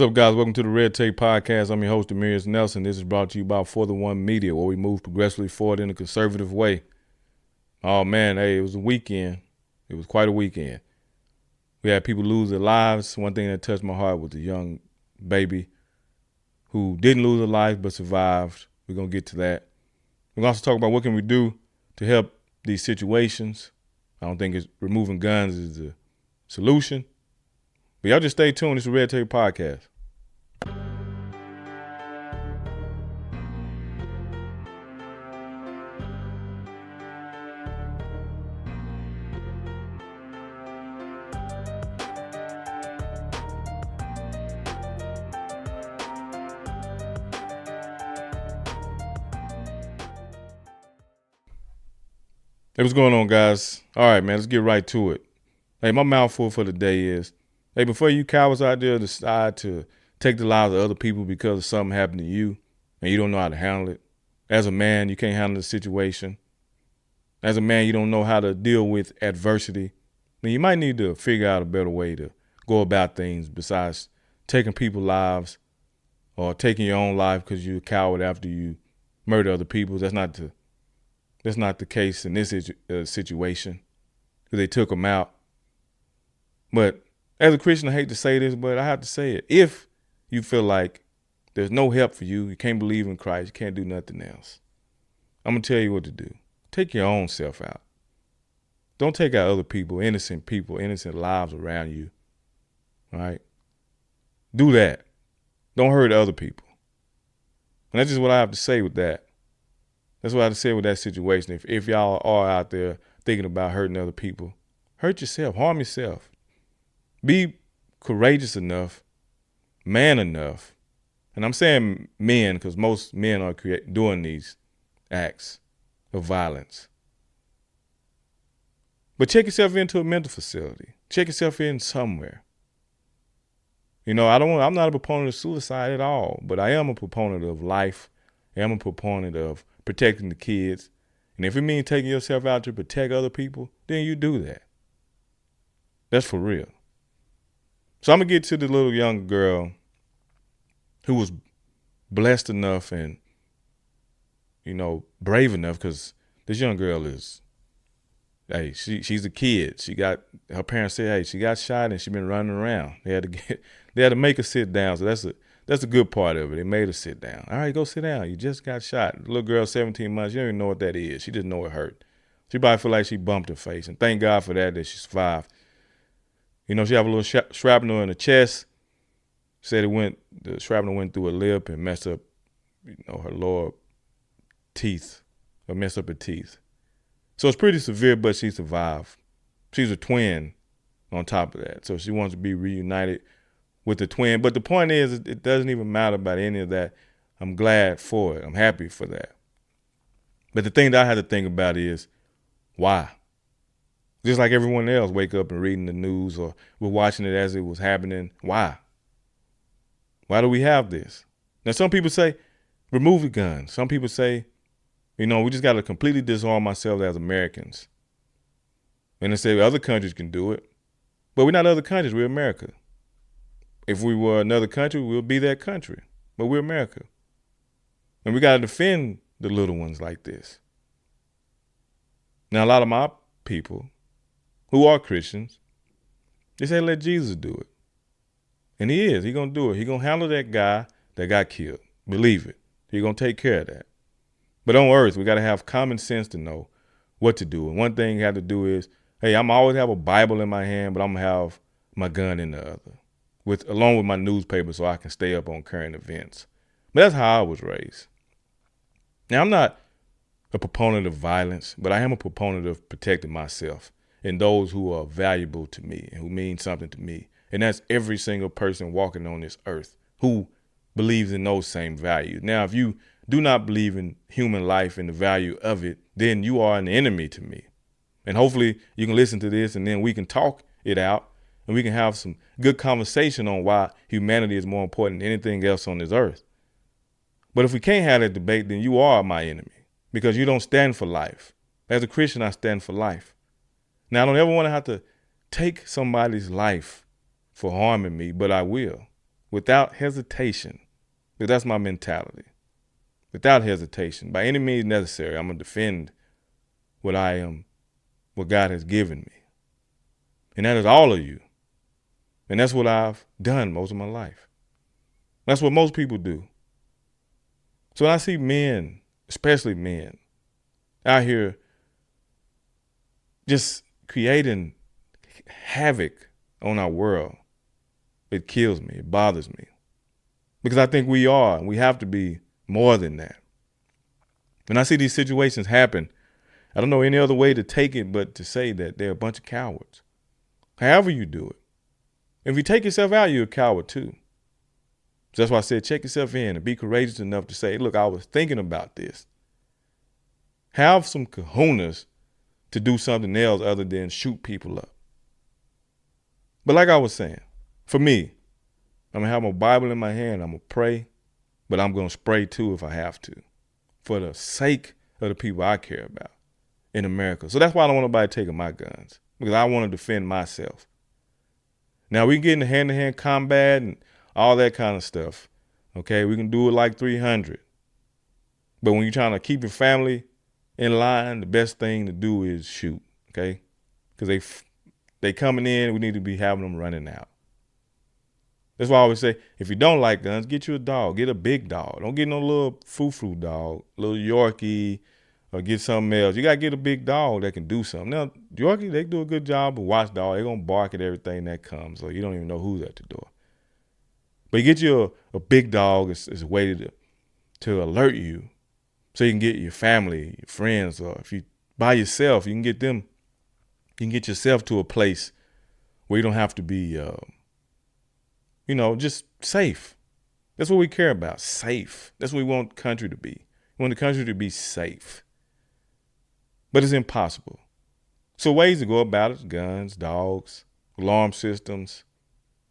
What's up, guys? Welcome to the Red Tape Podcast. I'm your host, Demerious Nelson. This is brought to you by For the One Media, where we move progressively forward in a conservative way. Oh, man, hey, it was a weekend. It was quite a weekend. We had people lose their lives. One thing that touched my heart was a young baby who didn't lose her life but survived. We're going to get to that. We're going to also talk about what can we do to help these situations. I don't think removing guns is the solution. But y'all just stay tuned. It's the Red Tape Podcast. Hey, what's going on, guys? All right, man, let's get right to it. Hey, my mouthful for the day is, hey, before you cowards out there decide to take the lives of other people because of something happened to you and you don't know how to handle it, as a man, you can't handle the situation. As a man, you don't know how to deal with adversity. Then you might need to figure out a better way to go about things besides taking people's lives or taking your own life because you're a coward after you murder other people. That's not the case in this situation, because they took them out. But as a Christian, I hate to say this, but I have to say it. If you feel like there's no help for you, you can't believe in Christ, you can't do nothing else, I'm going to tell you what to do. Take your own self out. Don't take out other people, innocent lives around you. All right? Do that. Don't hurt other people. And that's just what I have to say with that. That's what I have to say with that situation. If y'all are out there thinking about hurting other people, hurt yourself, harm yourself. Be courageous enough, man enough, and I'm saying men because most men are doing these acts of violence. But check yourself into a mental facility. Check yourself in somewhere. You know, I'm not a proponent of suicide at all, but I am a proponent of life. I am a proponent of protecting the kids. And if it means taking yourself out to protect other people, then you do that. That's for real. So I'm going to get to the little young girl who was blessed enough and, brave enough, because this young girl is, hey, she's a kid. Her parents said, hey, she got shot and she been running around. They had to make her sit down. So that's a good part of it. They made her sit down. All right, go sit down. You just got shot. The little girl, 17 months, you don't even know what that is. She just know it hurt. She probably feel like she bumped her face. And thank God for that she survived. She have a little shrapnel in the chest. Said the shrapnel went through her lip and messed up, her lower teeth, or messed up her teeth. So it's pretty severe, but she survived. She's a twin on top of that. So she wants to be reunited with the twin. But the point is, it doesn't even matter about any of that. I'm glad for it. I'm happy for that. But the thing that I had to think about is, why? Just like everyone else, wake up and reading the news or we're watching it as it was happening. Why? Why do we have this? Now, some people say, remove the guns. Some people say, we just got to completely disarm ourselves as Americans. And they say other countries can do it. But we're not other countries. We're America. If we were another country, we'll be that country. But we're America. And we got to defend the little ones like this. Now, a lot of my people who are Christians, they say, let Jesus do it. And he is. He's going to do it. He's going to handle that guy that got killed. Believe it. He's going to take care of that. But on earth, we got to have common sense to know what to do. And one thing you have to do is, hey, I'm always have a Bible in my hand, but I'm going to have my gun in the other, along with my newspaper so I can stay up on current events. But that's how I was raised. Now, I'm not a proponent of violence, but I am a proponent of protecting myself and those who are valuable to me and who mean something to me. And that's every single person walking on this earth who believes in those same values. Now, if you do not believe in human life and the value of it, then you are an enemy to me. And hopefully you can listen to this and then we can talk it out and we can have some good conversation on why humanity is more important than anything else on this earth. But if we can't have that debate, then you are my enemy because you don't stand for life. As a Christian, I stand for life. Now, I don't ever want to have to take somebody's life for harming me, but I will. without hesitation, because that's my mentality. Without hesitation, by any means necessary, I'm going to defend what I am, what God has given me. And that is all of you. And that's what I've done most of my life. That's what most people do. So when I see men, especially men, out here just creating havoc on our world, it kills me. It bothers me. Because I think we are, and we have to be more than that. When I see these situations happen, I don't know any other way to take it but to say that they're a bunch of cowards. However you do it. If you take yourself out, you're a coward too. So that's why I said check yourself in and be courageous enough to say, look, I was thinking about this. Have some kahunas to do something else other than shoot people up. But like I was saying, for me, I'm going to have my Bible in my hand. I'm going to pray, but I'm going to spray too if I have to, for the sake of the people I care about in America. So that's why I don't want nobody taking my guns, because I want to defend myself. Now, we get into hand-to-hand combat and all that kind of stuff. Okay, we can do it like 300. But when you're trying to keep your family in line, the best thing to do is shoot, okay? Because they coming in, we need to be having them running out. That's why I always say, if you don't like guns, get you a dog. Get a big dog. Don't get no little frou-frou dog, little Yorkie, or get something else. You got to get a big dog that can do something. Now, Yorkie, they do a good job, but watchdog, they're going to bark at everything that comes, so you don't even know who's at the door. But you get you a big dog is a way to alert you so you can get your family, your friends, or if you by yourself, you can get yourself to a place where you don't have to be, just safe. That's what we care about, safe. That's what we want the country to be. We want the country to be safe. But it's impossible. So ways to go about it, guns, dogs, alarm systems.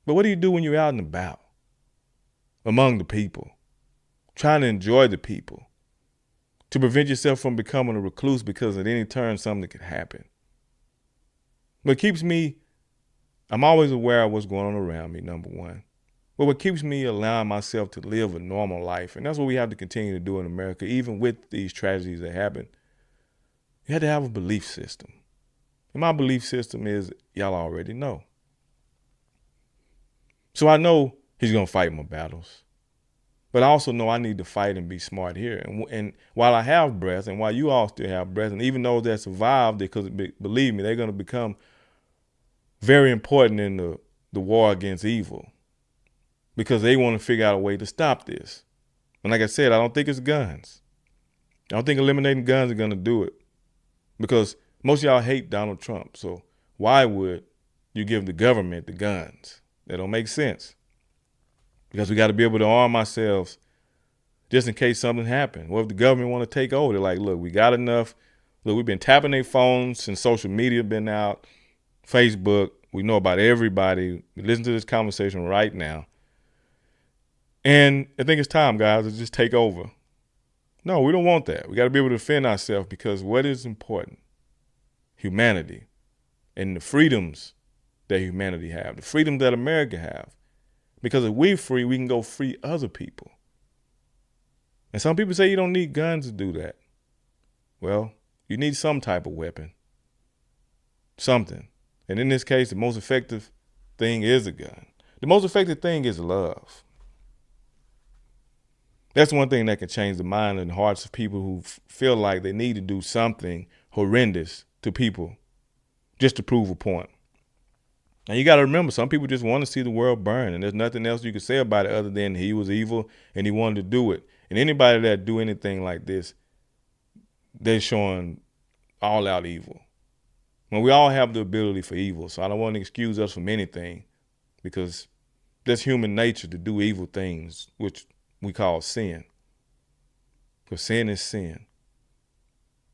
But what do you do when you're out and about, among the people, trying to enjoy the people, to prevent yourself from becoming a recluse because at any turn something could happen? What keeps me, I'm always aware of what's going on around me, number one. But what keeps me allowing myself to live a normal life, and that's what we have to continue to do in America, even with these tragedies that happen, you have to have a belief system. And my belief system is, y'all already know. So I know he's going to fight my battles. But I also know I need to fight and be smart here. And while I have breath, and while you all still have breath, and even those that survived, because believe me, they're going to become very important in the war against evil, because they want to figure out a way to stop this. And like I said, I don't think it's guns. I don't think eliminating guns are going to do it, because most of y'all hate Donald Trump. So why would you give the government the guns? That don't make sense. Because we got to be able to arm ourselves just in case something happens. What if the government want to take over? They're like, look, we got enough. Look, we've been tapping their phones since social media been out, Facebook. We know about everybody. We listen to this conversation right now. And I think it's time, guys, to just take over. No, we don't want that. We got to be able to defend ourselves, because what is important? Humanity and the freedoms that humanity have, the freedoms that America have. Because if we're free, we can go free other people. And some people say you don't need guns to do that. Well, you need some type of weapon. Something. And in this case, the most effective thing is a gun. The most effective thing is love. That's one thing that can change the mind and hearts of people who feel like they need to do something horrendous to people just to prove a point. And you got to remember, some people just want to see the world burn, and there's nothing else you can say about it other than he was evil and he wanted to do it. And anybody that do anything like this, they're showing all out evil. Well, we all have the ability for evil, so I don't want to excuse us from anything, because that's human nature to do evil things, which we call sin. Because sin is sin.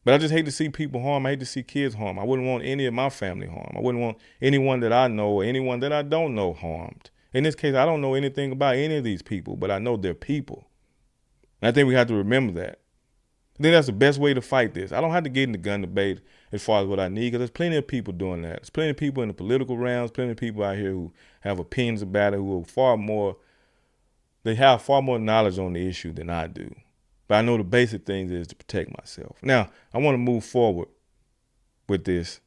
But I just hate to see people harm. I hate to see kids harm. I wouldn't want any of my family harmed. I wouldn't want anyone that I know or anyone that I don't know harmed. In this case, I don't know anything about any of these people, but I know they're people. And I think we have to remember that. I think that's the best way to fight this. I don't have to get in the gun debate as far as what I need, because there's plenty of people doing that. There's plenty of people in the political realms, plenty of people out here who have opinions about it, who are far more they have far more knowledge on the issue than I do. But I know the basic things is to protect myself. Now, I want to move forward with this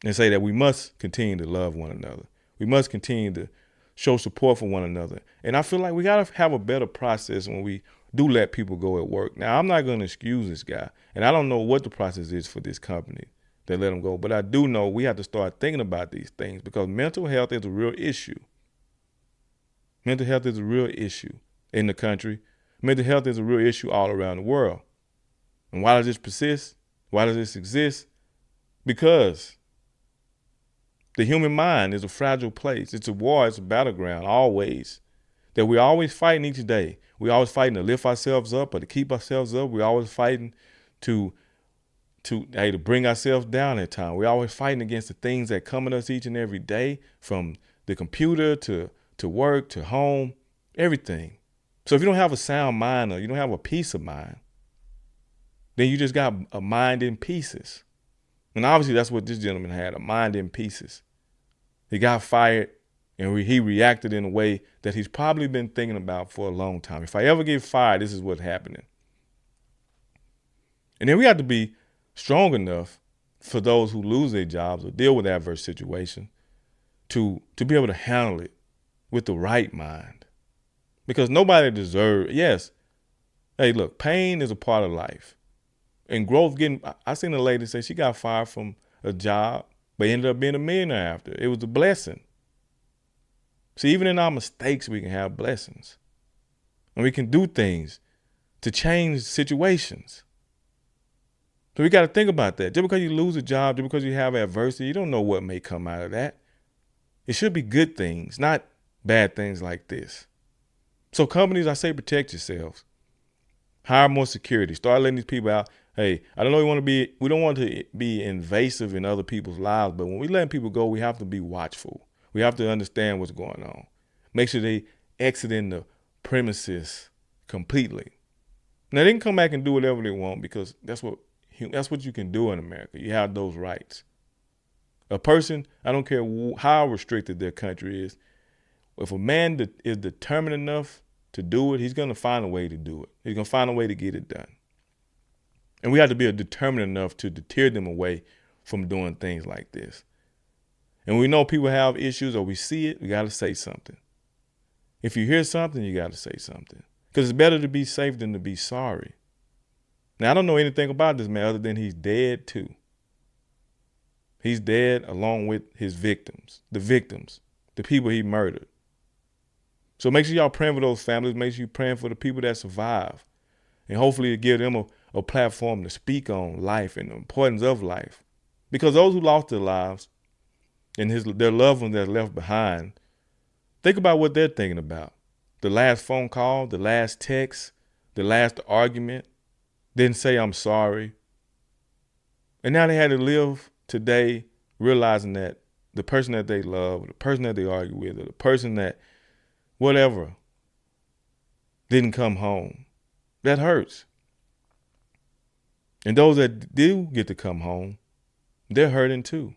and say that we must continue to love one another. We must continue to show support for one another. And I feel like we got to have a better process when we do let people go at work. Now, I'm not going to excuse this guy, and I don't know what the process is for this company that let him go, but I do know we have to start thinking about these things because mental health is a real issue. Mental health is a real issue in the country. Mental health is a real issue all around the world. And why does this persist? Why does this exist? Because the human mind is a fragile place. It's a war, it's a battleground, always. That we're always fighting each day. We're always fighting to lift ourselves up or to keep ourselves up. We're always fighting to bring ourselves down at times. We're always fighting against the things that come at us each and every day, from the computer to work to home, everything. So if you don't have a sound mind or you don't have a peace of mind, then you just got a mind in pieces. And obviously that's what this gentleman had, a mind in pieces. He got fired and he reacted in a way that he's probably been thinking about for a long time. If I ever get fired, this is what's happening. And then we have to be strong enough for those who lose their jobs or deal with adverse situations to be able to handle it with the right mind. Because nobody deserves, yes, hey, look, pain is a part of life. And growth I seen a lady say she got fired from a job, but ended up being a millionaire after. It was a blessing. See, even in our mistakes, we can have blessings. And we can do things to change situations. So we got to think about that. Just because you lose a job, just because you have adversity, you don't know what may come out of that. It should be good things, not bad things like this. So companies, I say protect yourselves. Hire more security. Start letting these people out. Hey, I don't know we don't want to be invasive in other people's lives, but when we let people go, we have to be watchful. We have to understand what's going on. Make sure they exit in the premises completely. Now they can come back and do whatever they want because that's what you can do in America. You have those rights. A person, I don't care how restricted their country is, if a man is determined enough to do it, he's going to find a way to do it. He's going to find a way to get it done. And we have to be determined enough to deter them away from doing things like this. And we know people have issues or we see it, we got to say something. If you hear something, you got to say something. Because it's better to be safe than to be sorry. Now, I don't know anything about this man other than he's dead too. He's dead along with his victims, the people he murdered. So make sure y'all praying for those families. Make sure you're praying for the people that survive. And hopefully give them a platform to speak on life and the importance of life. Because those who lost their lives and their loved ones that are left behind, think about what they're thinking about. The last phone call, the last text, the last argument, didn't say I'm sorry. And now they had to live today realizing that the person that they love, or the person that they argue with, or the person that whatever didn't come home. That hurts. And those that do get to come home, they're hurting too.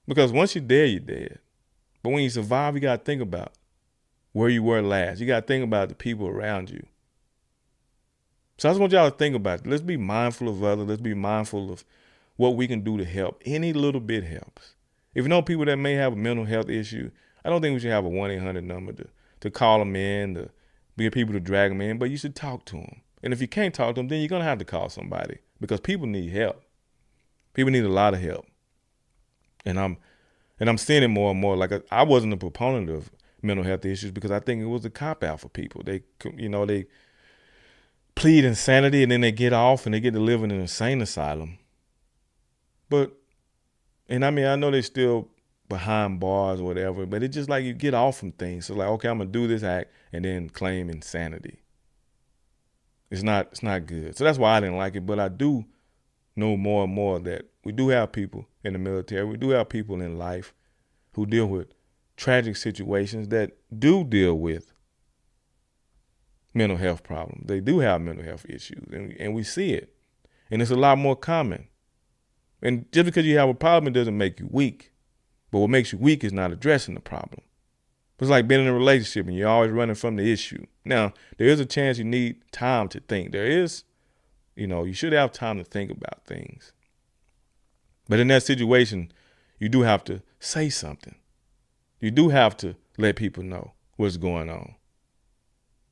Because once you're dead, you're dead. But when you survive, you got to think about where you were last. You got to think about the people around you. So I just want y'all to think about it. Let's be mindful of others. Let's be mindful of what we can do to help. Any little bit helps. If you know people that may have a mental health issue, I don't think we should have a 1-800 number to call them in, to get people to drag them in, but you should talk to them. And if you can't talk to them, then you're going to have to call somebody because people need help. People need a lot of help. And I'm seeing it more and more. Like I wasn't a proponent of mental health issues because I think it was a cop-out for people. They plead insanity and then they get off and they get to live in an insane asylum. I know they're still behind bars or whatever, but it's just like you get off from things. So like, okay, I'm going to do this act and then claim insanity. It's not good. So that's why I didn't like it. But I do know more and more that we do have people in the military. We do have people in life who deal with tragic situations that do deal with mental health problems. They do have mental health issues and we see it. And it's a lot more common. And just because you have a problem, it doesn't make you weak. But what makes you weak is not addressing the problem. It's like being in a relationship and you're always running from the issue. Now, there is a chance you need time to think. There is, you should have time to think about things. But in that situation, you do have to say something. You do have to let people know what's going on.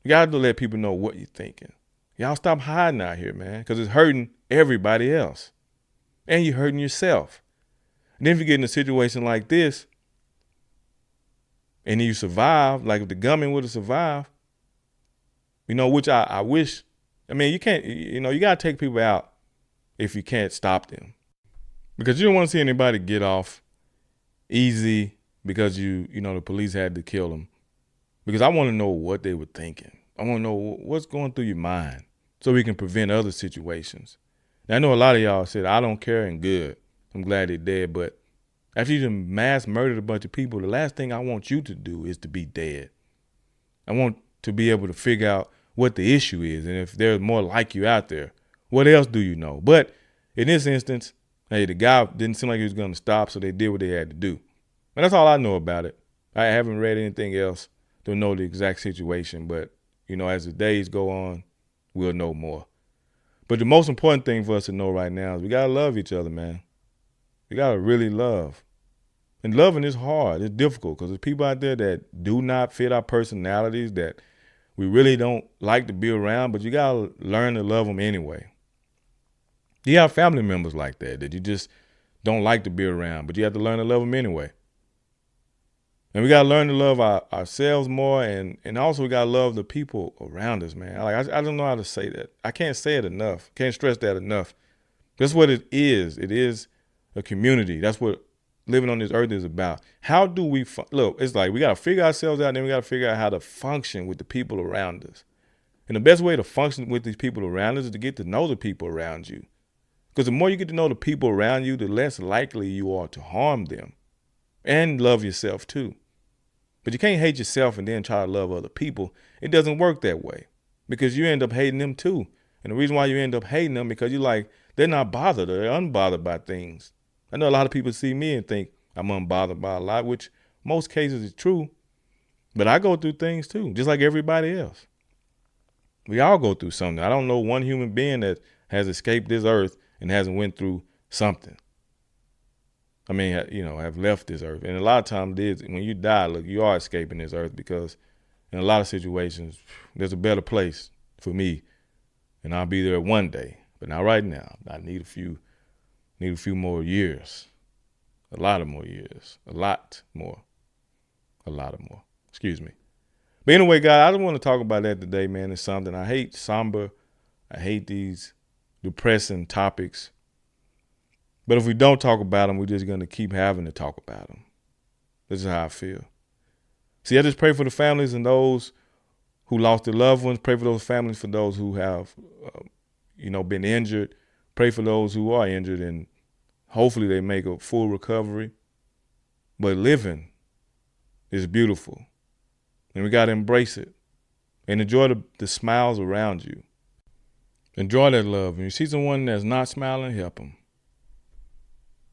You got to let people know what you're thinking. Y'all stop hiding out here, man, because it's hurting everybody else. And you're hurting yourself. And then if you get in a situation like this, and you survive, like if the gunman would have survived, which I wish, you can't, you got to take people out if you can't stop them. Because you don't want to see anybody get off easy because the police had to kill them. Because I want to know what they were thinking. I want to know what's going through your mind so we can prevent other situations. Now, I know a lot of y'all said, I don't care, and good. I'm glad they're dead. But after you done mass murdered a bunch of people, the last thing I want you to do is to be dead. I want to be able to figure out what the issue is. And if there's more like you out there, what else do you know? But in this instance, hey, the guy didn't seem like he was going to stop, so they did what they had to do. And that's all I know about it. I haven't read anything else to know the exact situation. But, as the days go on, we'll know more. But the most important thing for us to know right now is we got to love each other, man. We got to really love. And loving is hard. It's difficult because there's people out there that do not fit our personalities, that we really don't like to be around, but you got to learn to love them anyway. You have family members like that you just don't like to be around, but you have to learn to love them anyway. And we got to learn to love ourselves more, and also we got to love the people around us, man. I don't know how to say that. I can't say it enough. Can't stress that enough. That's what it is. It is a community. That's what living on this earth is about. How do we look? It's like we got to figure ourselves out, and then we got to figure out how to function with the people around us. And the best way to function with these people around us is to get to know the people around you. Because the more you get to know the people around you, the less likely you are to harm them, and love yourself too. But you can't hate yourself and then try to love other people. It doesn't work that way because you end up hating them too. And the reason why you end up hating them because you're like, they're not bothered or they're unbothered by things. I know a lot of people see me and think I'm unbothered by a lot, which most cases is true. But I go through things too, just like everybody else. We all go through something. I don't know one human being that has escaped this earth and hasn't went through something. Have left this earth. And a lot of times it is, when you die, look, you are escaping this earth because in a lot of situations, there's a better place for me. And I'll be there one day. But not right now. I need a few more years. A lot of more years. A lot more. Excuse me. But anyway, guys, I just want to talk about that today, man. It's something I hate somber. I hate these depressing topics. But if we don't talk about them, we're just going to keep having to talk about them. This is how I feel. See, I just pray for the families and those who lost their loved ones. Pray for those families, for those who have, been injured. Pray for those who are injured, and hopefully they make a full recovery. But living is beautiful, and we got to embrace it and enjoy the smiles around you. Enjoy that love. When you see someone that's not smiling, help them.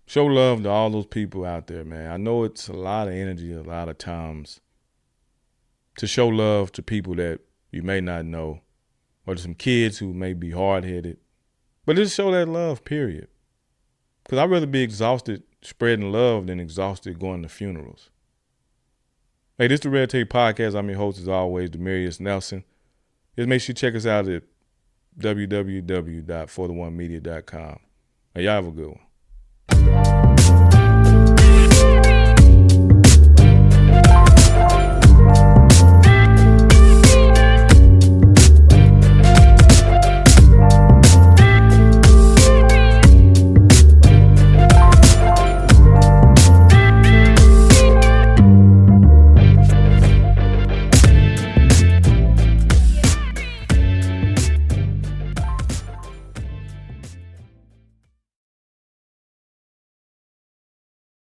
Show love to all those people out there, man. I know it's a lot of energy a lot of times to show love to people that you may not know, or to some kids who may be hard-headed. But just show that love, period. Because I'd rather be exhausted spreading love than exhausted going to funerals. Hey, this is the Red Tape Podcast. I'm your host, as always, Demerious Nelson. Just make sure you check us out at www.fortheonemedia.com. Hey, y'all have a good one.